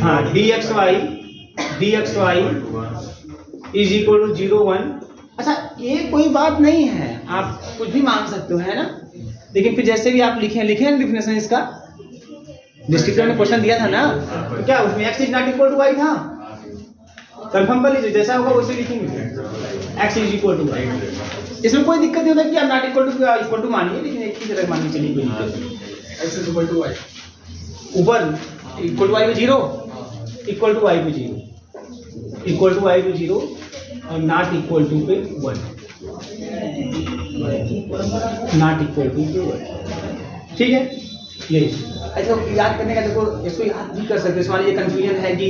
हाँ dxy is equal to 0 1। अच्छा ये कोई बात नहीं है, आप कुछ भी मान सकते हो, है ना। लेकिन फिर जैसे भी आप लिखे ना डिफिनेशन इसका, डिस्क्रिप्टर में क्वेश्चन दिया था ना, तो क्या उसमें x is not equal to y था। कंफर्म कर लीजिए, जैसा होगा वैसे लिखेंगे x is equal to y। इसमें कोई दिक्कत नहीं होता कि आप नॉट इक्वल टू मानिए, लेकिन एक ही तरह मानिए चलिए, कोई दिक्कत नहीं। x is equal to y, ऊपर इक्वल टू y पे 0, इक्वल टू y पे 0, इक्वल टू y पे 0 और नॉट इक्वल टू पे 1, नॉट इक्वल टू पे 1। ठीक है, यही ऐसा याद करने का। देखो इसको याद भी कर सकते हैं। मान लीजिए कंफ्यूजन है कि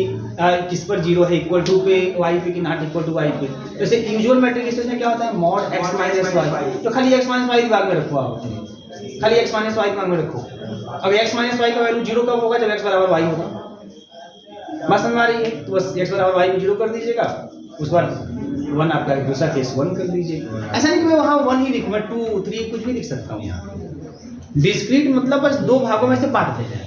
किस पर 0 है, इक्वल टू पे y पे कि नॉट इक्वल टू y पे। जैसे यूजुअल मैट्रिक्स में क्या होता है, मॉड x माइनस y, तो खाली x माइनस y दिमाग में रखो आप, खाली x माइनस y दिमाग में रखो। अब x माइनस y का वैल्यू 0 कब होगा, जब x बराबर y होगा। बात समझ आ रही है, तो बस x बराबर y को 0 कर दीजिएगा, उस बार 1 आपका दूसरा केस 1 कर दीजिएगा। ऐसा नहीं कि मैं वहाँ 1 ही लिखूँ, मैं 2 3 कुछ भी लिख सकता हूँ यहाँ। डिस्क्रीट मतलब बस दो भागों में से बांट दे जाए,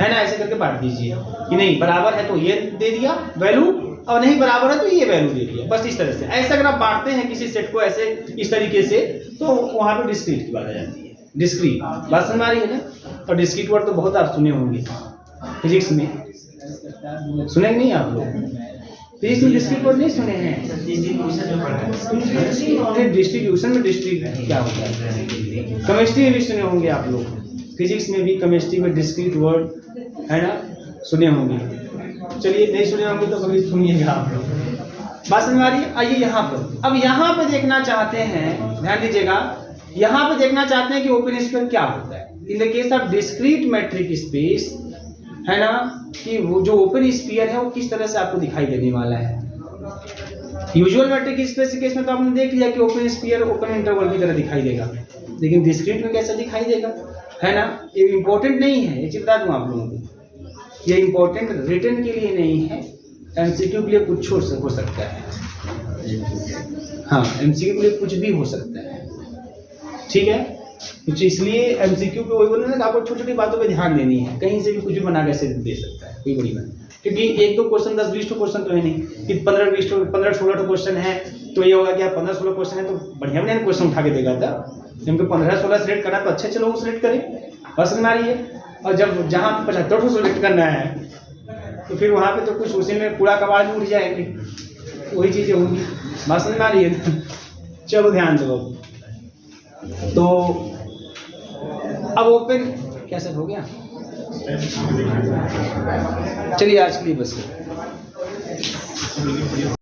है ना, ऐसे करके बांट दीजिए कि नहीं बराबर है तो ये दे दिया वैल्यू, और नहीं बराबर है तो ये वैल्यू दे दिया, बस इस तरह से। ऐसे अगर आप बांटते हैं किसी सेट को ऐसे इस तरीके से, तो वहाँ पे डिस्क्रीट की बात आ जाती है। डिस्क्रीट बात समझ आ रही है ना। और डिस्क्रीट वर्ड तो बहुत आप सुने होंगे फिजिक्स में, सुने नहीं आप लोग? फिजिक्स में डिस्क्रीट वर्ड नहीं सुने हैं? डिस्ट्रीब्यूशन में डिस्क्रीट क्या होता है, केमिस्ट्री में भी सुने होंगे आप लोग, फिजिक्स में भी केमिस्ट्री में डिस्क्रीट वर्ड, है ना, सुने होंगे। चलिए नहीं सुने होंगे तो कभी सुनिएगा आप लोग। बात समझ आ रही है। आइए यहाँ पर, अब यहाँ पे देखना चाहते हैं, ध्यान दीजिएगा, यहाँ पे देखना चाहते हैं कि ओपन स्पेस क्या होता है in the case of discrete matric space, है ना, कि वो जो ओपन स्फीयर है वो किस तरह से आपको दिखाई देने वाला है। यूजुअल मैट्रिक स्पेस के केस में तो आपने देख लिया कि ओपन स्फीयर ओपन इंटरवल की तरह दिखाई देगा, लेकिन डिस्क्रीट में कैसा दिखाई देगा, है ना। ये इंपॉर्टेंट नहीं है, ये चीज बता दूं आप लोगों को, ये इंपॉर्टेंट रिटर्न के लिए नहीं है, एमसीक्यू के लिए कुछ हो सकता है। हाँ, एमसीक्यू के लिए कुछ भी हो सकता है, ठीक है। कुछ इसलिए एमसीक्यू पे वही बोल रहे हैं, आपको छोटी छोटी बातों पे ध्यान देनी है, कहीं से भी कुछ भी बना के दे सकता है, कोई बड़ी बात। क्योंकि एक दो क्वेश्चन 10-20 क्वेश्चन तो है नहीं कि 15-16 क्वेश्चन है, तो ये होगा कि आप 15-16 क्वेश्चन है तो बढ़िया बढ़िया क्वेश्चन उठा के देगा था। क्योंकि 15-16 सिलेक्ट करना तो अच्छे अच्छे लोग सिलेक्ट करें, बस समझ आ रही है। और जब जहाँ 75 सिलेक्ट करना है तो फिर वहाँ पे तो कुछ उसी में पूरा कबाड़ भी उठ जाएंगे, वही चीज़ें होंगी। बात समझ में आ रही है। चलो ध्यान दो। तो अब ओपन क्या सब हो गया, चलिए आज के लिए बस।